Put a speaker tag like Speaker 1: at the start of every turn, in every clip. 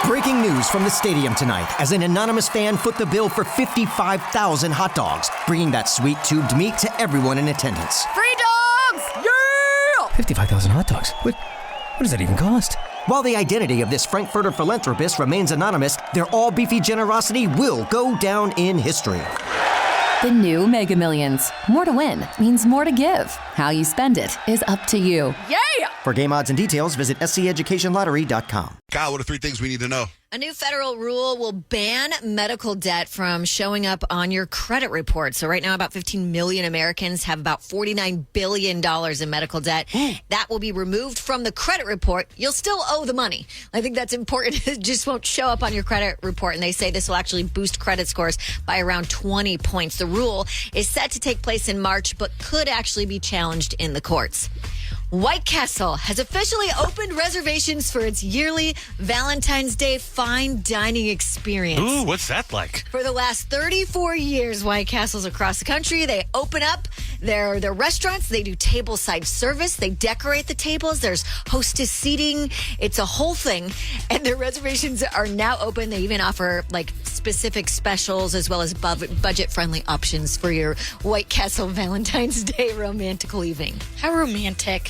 Speaker 1: Breaking news from the stadium tonight as an anonymous fan foot the bill for 55,000 hot dogs, bringing that sweet tubed meat to everyone in attendance.
Speaker 2: Free dogs! Yeah!
Speaker 1: 55,000 hot dogs? What does that even cost? While the identity of this Frankfurter philanthropist remains anonymous, their all-beefy generosity will go down in history.
Speaker 2: The new Mega Millions. More to win means more to give. How you spend it is up to you. Yeah!
Speaker 1: For game odds and details, visit sceducationlottery.com.
Speaker 3: Kyle, what are 3 things we need to know?
Speaker 4: A new federal rule will ban medical debt from showing up on your credit report. So right now, about 15 million Americans have about $49 billion in medical debt. That will be removed from the credit report. You'll still owe the money. I think that's important. It just won't show up on your credit report. And they say this will actually boost credit scores by around 20 points. The rule is set to take place in March, but could actually be challenged in the courts. White Castle has officially opened reservations for its yearly Valentine's Day fine dining experience.
Speaker 5: Ooh, what's that like?
Speaker 4: For the last 34 years, White Castles across the country, they open up their restaurants. They do tableside service. They decorate the tables. There's hostess seating. It's a whole thing. And their reservations are now open. They even offer like specific specials as well as budget-friendly options for your White Castle Valentine's Day romantical evening.
Speaker 6: How romantic.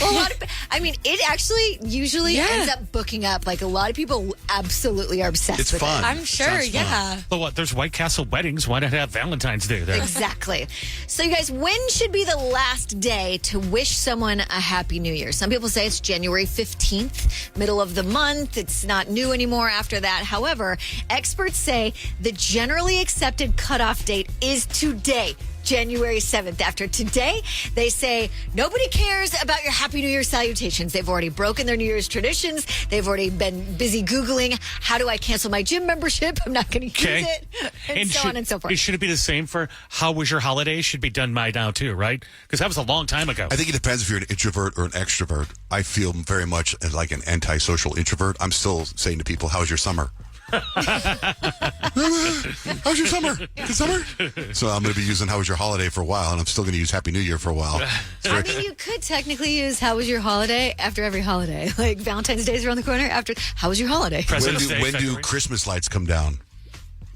Speaker 4: Well, it actually usually ends up booking up. Like, a lot of people absolutely are obsessed
Speaker 3: It's
Speaker 4: with
Speaker 3: fun.
Speaker 4: it.
Speaker 6: I'm sure, yeah.
Speaker 5: But what? There's White Castle weddings. Why not have Valentine's Day there?
Speaker 4: Exactly. So, you guys, when should be the last day to wish someone a Happy New Year? Some people say it's January 15th, middle of the month. It's not new anymore after that. However, experts say the generally accepted cutoff date is today, January 7th. After today, they say nobody cares about your Happy New Year salutations. They've already broken their New Year's traditions. They've already been busy Googling, how do I cancel my gym membership? I'm not going to use it. And so on and so forth.
Speaker 5: Should it be the same for how was your holiday? Should be done by now too, right? Because that was a long time ago.
Speaker 3: I think it depends if you're an introvert or an extrovert. I feel very much like an antisocial introvert. I'm still saying to people, how was your summer? How's your summer? Good summer? So I'm going to be using how was your holiday for a while, and I'm still going to use Happy New Year for a while.
Speaker 4: I mean, you could technically use how was your holiday after every holiday. Like Valentine's Day is around the corner. After how was your holiday?
Speaker 3: When do Christmas lights come down?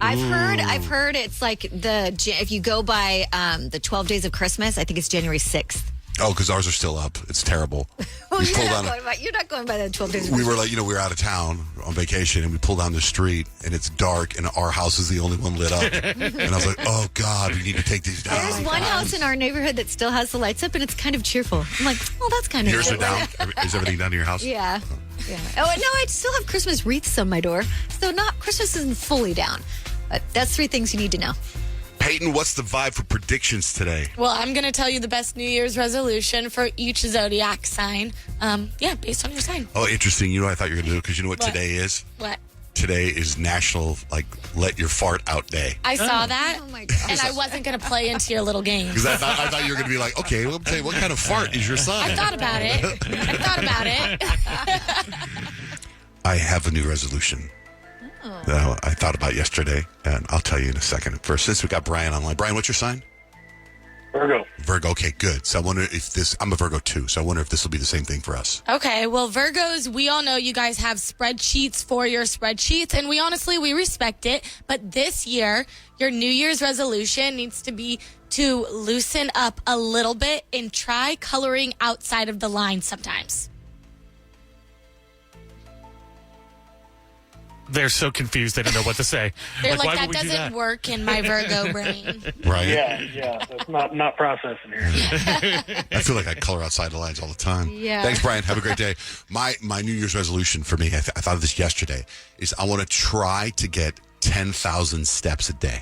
Speaker 4: I've heard it's like if you go by the 12 days of Christmas, I think it's January 6th.
Speaker 3: Oh, because ours are still up. It's terrible.
Speaker 4: Well, you're not going by the 12 days.
Speaker 3: We were like, we were out of town on vacation, and we pulled down the street, and it's dark, and our house is the only one lit up. And I was like, oh, God, we need to take these down.
Speaker 4: There's one house in our neighborhood that still has the lights up, and it's kind of cheerful. I'm like, well, that's kind of
Speaker 3: Yours are down? Is everything down in your house?
Speaker 4: Yeah. Yeah. Oh, no, I still have Christmas wreaths on my door. So Christmas isn't fully down. But that's 3 things you need to know.
Speaker 3: Payton, what's the vibe for predictions today?
Speaker 6: Well, I'm going to tell you the best New Year's resolution for each zodiac sign. Based on your sign.
Speaker 3: Oh, interesting. You know what I thought you were going to do? Because you know what today is?
Speaker 6: What?
Speaker 3: Today is National, Let Your Fart Out Day.
Speaker 6: I saw that,
Speaker 4: Oh, my God.
Speaker 6: and I wasn't going to play into your little game.
Speaker 3: Because I thought you were going to be like, okay, well, tell you, what kind of fart is your sign?
Speaker 6: I thought about it.
Speaker 3: I have a new resolution that I thought about yesterday, and I'll tell you in a second. First, since we got Brian online. Brian, what's your sign?
Speaker 7: Virgo.
Speaker 3: Virgo, okay, good. So I wonder if I'm a Virgo too, so I wonder if this will be the same thing for us.
Speaker 6: Okay, well, Virgos, we all know you guys have spreadsheets for your spreadsheets, and we respect it. But this year, your New Year's resolution needs to be to loosen up a little bit and try coloring outside of the line sometimes.
Speaker 5: They're so confused they don't know what to say.
Speaker 6: They're like
Speaker 5: why
Speaker 6: that
Speaker 5: would we do
Speaker 6: doesn't work in my Virgo brain.
Speaker 3: Right?
Speaker 7: Yeah, that's not processing here.
Speaker 3: I feel like I color outside the lines all the time.
Speaker 4: Yeah.
Speaker 3: Thanks, Brian. Have a great day. My New Year's resolution for me, I thought of this yesterday, is I want to try to get 10,000 steps a day.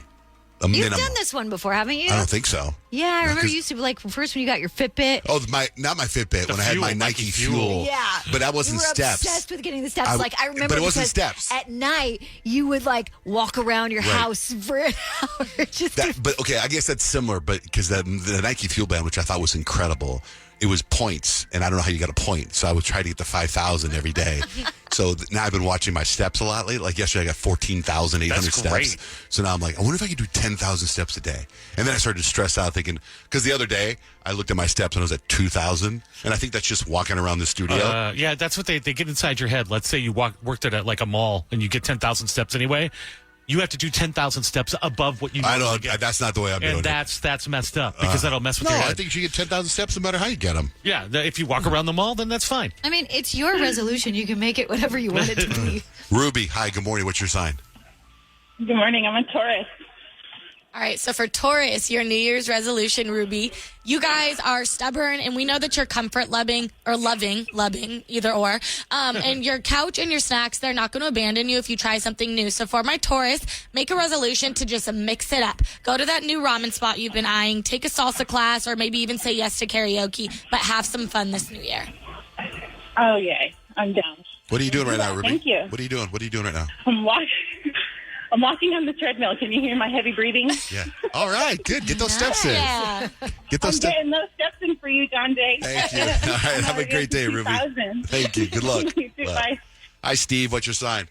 Speaker 3: A
Speaker 4: You've
Speaker 3: minimum.
Speaker 4: done this one before, haven't you?
Speaker 3: I don't think so.
Speaker 4: Yeah, I remember
Speaker 3: 'cause-
Speaker 4: you used to be like first when you got your Fitbit.
Speaker 3: Oh, not my Fitbit. When I had my Nike Fuel.
Speaker 4: Yeah.
Speaker 3: But that wasn't
Speaker 4: you were
Speaker 3: steps.
Speaker 4: obsessed with getting the steps. I remember
Speaker 3: but it wasn't
Speaker 4: because
Speaker 3: steps.
Speaker 4: at night you would walk around your
Speaker 3: Right.
Speaker 4: house for an hour.
Speaker 3: But okay, I guess that's similar, but because the Nike Fuel Band, which I thought was incredible, it was points, and I don't know how you got a point, so I would try to get the 5,000 every day. So now I've been watching my steps a lot lately. Like yesterday, I got 14,800
Speaker 5: That's
Speaker 3: steps.
Speaker 5: great.
Speaker 3: So now I'm like, I wonder if I could do 10,000 steps a day. And then I started to stress out thinking, because the other day I looked at my steps and I was at 2,000. And I think that's just walking around the studio.
Speaker 5: Yeah, that's what they get inside your head. Let's say you worked at like a mall and you get 10,000 steps anyway. You have to do 10,000 steps above what you
Speaker 3: I
Speaker 5: normally
Speaker 3: know
Speaker 5: get.
Speaker 3: that's not the way I'm doing
Speaker 5: And
Speaker 3: it.
Speaker 5: that's messed up because that'll mess with
Speaker 3: No,
Speaker 5: your head.
Speaker 3: I think you should get 10,000 steps no matter how you get them.
Speaker 5: Yeah, if you walk around the mall, then that's fine.
Speaker 4: I mean, it's your resolution. You can make it whatever you want it to be.
Speaker 3: Ruby, hi, good morning. What's your sign?
Speaker 8: Good morning. I'm a Taurus.
Speaker 6: All right, so for Taurus, your New Year's resolution, Ruby, you guys are stubborn, and we know that you're comfort loving, either or. And your couch and your snacks, they're not going to abandon you if you try something new. So for my Taurus, make a resolution to just mix it up. Go to that new ramen spot you've been eyeing, take a salsa class, or maybe even say yes to karaoke, but have some fun this new year.
Speaker 8: Oh, yay. I'm down.
Speaker 3: What are you doing right now, Ruby?
Speaker 8: Thank you.
Speaker 3: What are you doing? What are you doing right now?
Speaker 8: I'm walking on the treadmill. Can you hear my heavy breathing?
Speaker 3: Yeah. All right, good. Get those steps in.
Speaker 6: Yeah.
Speaker 3: Get those
Speaker 8: I'm
Speaker 3: steps.
Speaker 8: getting those steps in for you, John Jay.
Speaker 3: Thank you. All right, have a great day, Ruby.
Speaker 8: 2,000.
Speaker 3: Thank you. Good luck.
Speaker 8: You too, bye.
Speaker 3: Hi, Steve. What's your sign?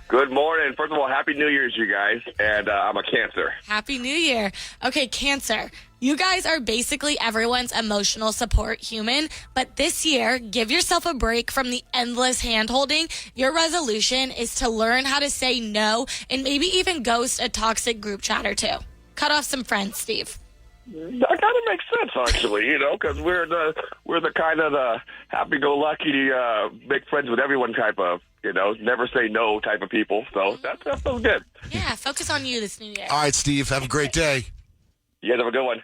Speaker 9: Good morning. First of all, Happy New Year's, you guys. And I'm a Cancer.
Speaker 6: Happy New Year. Okay, Cancer. You guys are basically everyone's emotional support human, but this year, give yourself a break from the endless hand-holding. Your resolution is to learn how to say no and maybe even ghost a toxic group chat or two. Cut off some friends, Steve.
Speaker 9: That kind of makes sense, actually, because we're the kind of the happy-go-lucky, make friends with everyone type of, never say no type of people. So that feels good.
Speaker 6: Yeah, focus on you this new year.
Speaker 3: All right, Steve. Have a great day.
Speaker 9: You guys have a good one.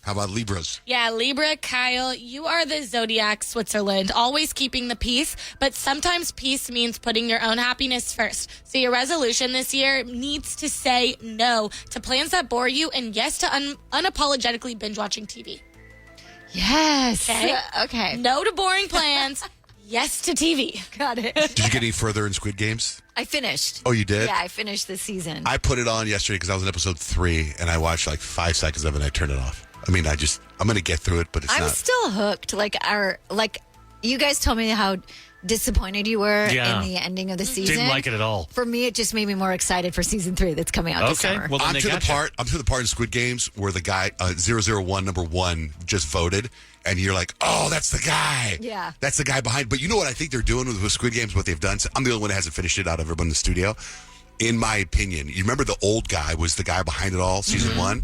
Speaker 3: How about Libras?
Speaker 6: Yeah, Libra, Kyle, you are the zodiac Switzerland, always keeping the peace, but sometimes peace means putting your own happiness first. So your resolution this year needs to say no to plans that bore you and yes to unapologetically binge watching TV.
Speaker 4: Yes.
Speaker 6: Okay. No to boring plans. Yes to TV.
Speaker 4: Got it.
Speaker 3: Did you get any further in Squid Games?
Speaker 4: I finished.
Speaker 3: Oh, you did?
Speaker 4: Yeah, I finished this season.
Speaker 3: I put it on yesterday because I was in episode 3, and I watched like 5 seconds of it, and I turned it off. I mean, I'm going to get through it, but
Speaker 4: I'm
Speaker 3: not.
Speaker 4: still hooked. Like you guys told me how disappointed you were in the ending of the season.
Speaker 5: Didn't like it at all.
Speaker 4: For me, it just made me more excited for season 3 that's coming out this summer.
Speaker 5: Well, then
Speaker 3: I'm
Speaker 5: they
Speaker 3: to the
Speaker 5: got you.
Speaker 3: part in Squid Games where the guy 001 number 1 just voted, and you're like, oh, that's the guy.
Speaker 4: Yeah.
Speaker 3: That's the guy behind. But you know what I think they're doing with Squid Games, what they've done? So I'm the only one that hasn't finished it out of everyone in the studio. In my opinion, you remember the old guy was the guy behind it all, season 1?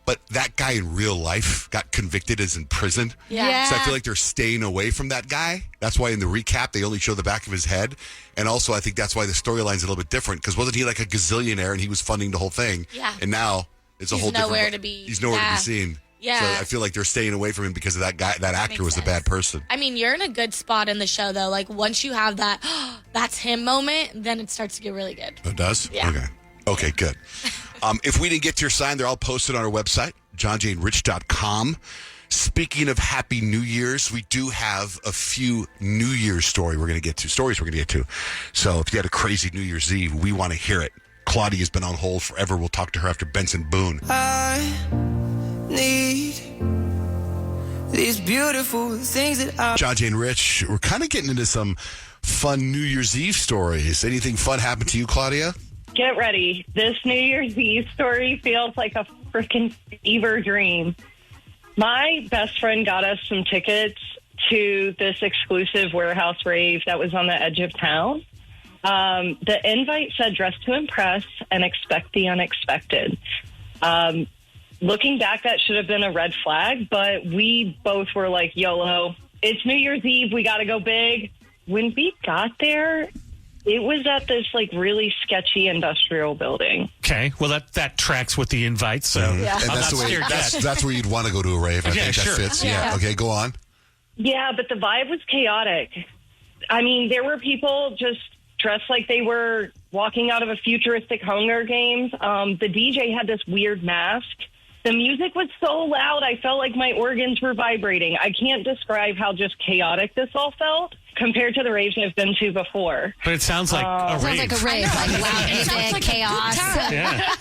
Speaker 3: But that guy in real life got convicted, is in prison.
Speaker 6: Yeah.
Speaker 3: So I feel like they're staying away from that guy. That's why in the recap, they only show the back of his head. And also, I think that's why the storyline's a little bit different. Because wasn't he like a gazillionaire and he was funding the whole thing?
Speaker 6: Yeah.
Speaker 3: And now it's a
Speaker 6: He's
Speaker 3: whole different...
Speaker 6: nowhere to be.
Speaker 3: He's nowhere to be seen.
Speaker 6: Yeah.
Speaker 3: So I feel like they're staying away from him because of that guy. That actor was a bad person.
Speaker 6: I mean, you're in a good spot in the show, though. Like, once you have that, that's him moment, then it starts to get really good.
Speaker 3: Oh, it does?
Speaker 6: Yeah.
Speaker 3: Okay, good. If we didn't get to your sign, they're all posted on our website, johnjaneRich.com. Speaking of Happy New Year's, we do have a few New Year's stories we're going to get to. So if you had a crazy New Year's Eve, we want to hear it. Claudia's been on hold forever. We'll talk to her after Benson Boone.
Speaker 10: I need these beautiful things that I...
Speaker 3: John, Jane, Rich, we're kind of getting into some fun New Year's Eve stories. Anything fun happened to you, Claudia?
Speaker 8: Get ready. This New Year's Eve story feels like a freaking fever dream. My best friend got us some tickets to this exclusive warehouse rave that was on the edge of town. The invite said dress to impress and expect the unexpected. Looking back, that should have been a red flag, but we both were like, YOLO, it's New Year's Eve, we got to go big. When we got there, it was at this like really sketchy industrial building.
Speaker 5: Okay, well that tracks with the invite, so
Speaker 4: Yeah.
Speaker 3: And
Speaker 5: I'm
Speaker 3: that's
Speaker 5: not
Speaker 3: the way.
Speaker 5: scared yet.
Speaker 3: That's where you'd want to go to a rave. I
Speaker 5: Yeah,
Speaker 3: think that
Speaker 5: sure.
Speaker 3: fits.
Speaker 6: Yeah.
Speaker 3: Okay, go on.
Speaker 8: Yeah, but the vibe was chaotic. I mean, there were people just dressed like they were walking out of a futuristic Hunger Games. The DJ had this weird mask. The music was so loud, I felt like my organs were vibrating. I can't describe how just chaotic this all felt compared to the raves I've been to before.
Speaker 5: But it sounds like a
Speaker 4: Sounds
Speaker 5: rave.
Speaker 4: like a rave, like loud
Speaker 6: It sounds
Speaker 4: music,
Speaker 6: like a good
Speaker 4: chaos.
Speaker 6: time.
Speaker 5: Yeah.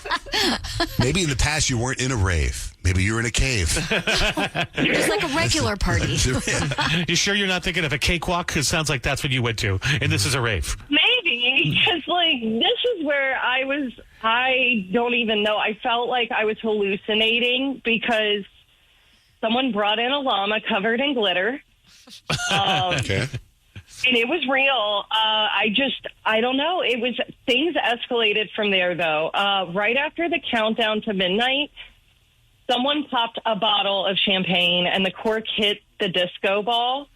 Speaker 3: Maybe in the past you weren't in a rave. Maybe you're in a cave.
Speaker 4: Just like a regular party.
Speaker 5: You sure you're not thinking of a cakewalk? Because it sounds like that's what you went to, and this is a rave.
Speaker 8: Maybe, because, this is where I don't even know. I felt like I was hallucinating because someone brought in a llama covered in glitter.
Speaker 3: Okay.
Speaker 8: And it was real. I don't know. Things escalated from there, though. Right after the countdown to midnight, someone popped a bottle of champagne and the cork hit the disco ball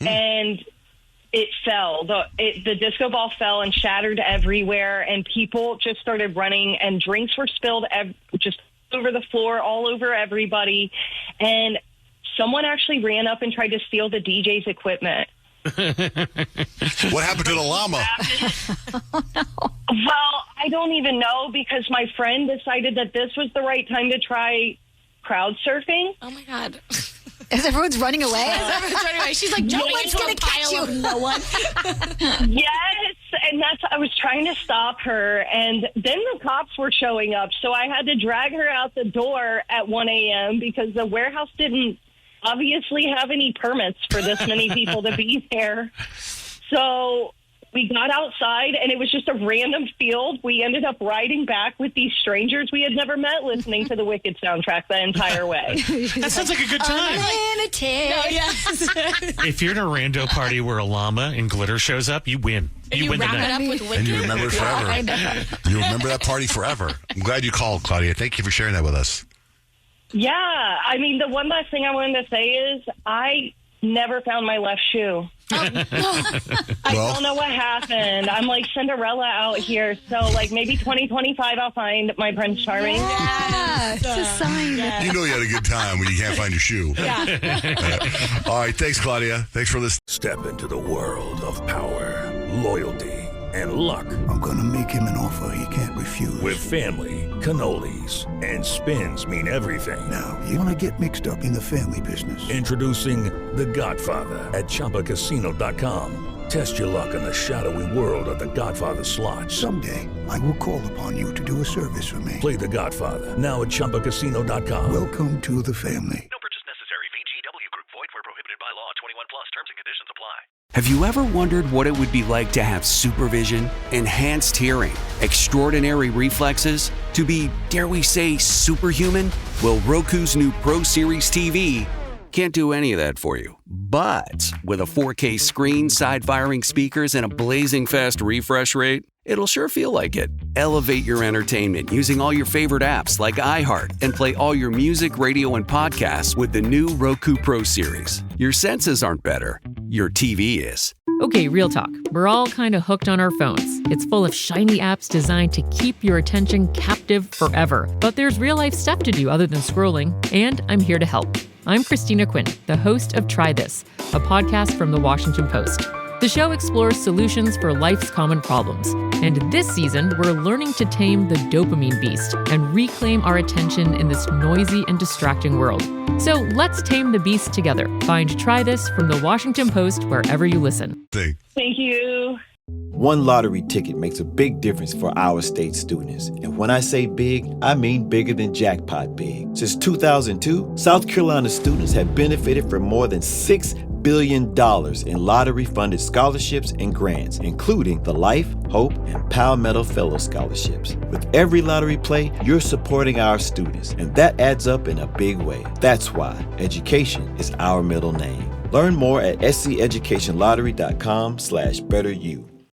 Speaker 8: and it fell. The disco ball fell and shattered everywhere, and people just started running, and drinks were spilled just over the floor, all over everybody. And someone actually ran up and tried to steal the DJ's equipment.
Speaker 3: What happened to the llama?
Speaker 8: Well, I don't even know, because my friend decided that this was the right time to try crowd surfing.
Speaker 6: Oh, my God.
Speaker 4: As everyone's running away?
Speaker 6: Everyone's running away. She's like,
Speaker 4: No
Speaker 6: jumping
Speaker 4: one's
Speaker 6: into
Speaker 4: gonna
Speaker 6: a
Speaker 4: catch
Speaker 6: pile
Speaker 4: you.
Speaker 6: of no one.
Speaker 8: Yes, and I was trying to stop her, and then the cops were showing up, so I had to drag her out the door at 1 a.m. because the warehouse didn't obviously have any permits for this many people to be there. So we got outside, and it was just a random field. We ended up riding back with these strangers we had never met, listening to the Wicked soundtrack the entire way.
Speaker 5: That sounds like a good time.
Speaker 4: Unlimited.
Speaker 6: Oh, yes.
Speaker 5: If you're in a rando party where a llama in glitter shows up, you win.
Speaker 6: You
Speaker 5: win the
Speaker 6: wrap it
Speaker 5: night.
Speaker 6: up with
Speaker 3: And you
Speaker 6: Wicked.
Speaker 3: remember it forever. You remember that party forever. I'm glad you called, Claudia. Thank you for sharing that with us.
Speaker 8: Yeah, I mean, the one last thing I wanted to say is I never found my left shoe. I don't know what happened. I'm like Cinderella out here. So, maybe 2025 I'll find my Prince Charming.
Speaker 4: Yeah, it's a sign.
Speaker 3: You know you had a good time when you can't find your shoe. All right, thanks, Claudia. Thanks for listening.
Speaker 11: Step into the world of power, loyalty, and luck.
Speaker 12: I'm going to make him an offer he can't refuse.
Speaker 11: With family, cannolis, and spins mean everything.
Speaker 12: Now, you want to get mixed up in the family business.
Speaker 11: Introducing The Godfather at ChumbaCasino.com. Test your luck in the shadowy world of The Godfather slot.
Speaker 12: Someday, I will call upon you to do a service for me.
Speaker 11: Play The Godfather now at ChumbaCasino.com.
Speaker 12: Welcome to the family.
Speaker 13: No purchase necessary. VGW Group. Void where prohibited by law. 21 plus. Terms and conditions apply.
Speaker 14: Have you ever wondered what it would be like to have supervision, enhanced hearing, extraordinary reflexes, to be, dare we say, superhuman? Well, Roku's new Pro Series TV can't do any of that for you. But with a 4K screen, side-firing speakers, and a blazing fast refresh rate, it'll sure feel like it. Elevate your entertainment using all your favorite apps like iHeart and play all your music, radio, and podcasts with the new Roku Pro Series. Your senses aren't better. Your TV is.
Speaker 15: Okay, real talk. We're all kind of hooked on our phones. It's full of shiny apps designed to keep your attention captive forever. But there's real-life stuff to do other than scrolling, and I'm here to help. I'm Christina Quinn, the host of Try This, a podcast from The Washington Post. The show explores solutions for life's common problems. And this season, we're learning to tame the dopamine beast and reclaim our attention in this noisy and distracting world. So let's tame the beast together. Find Try This from The Washington Post wherever you listen.
Speaker 8: Thank you.
Speaker 16: One lottery ticket makes a big difference for our state students. And when I say big, I mean bigger than jackpot big. Since 2002, South Carolina students have benefited from more than $6 billion in lottery-funded scholarships and grants, including the Life, Hope, and Palmetto Fellow Scholarships. With every lottery play, you're supporting our students, and that adds up in a big way. That's why education is our middle name. Learn more at sceducationlottery.com/betteryou.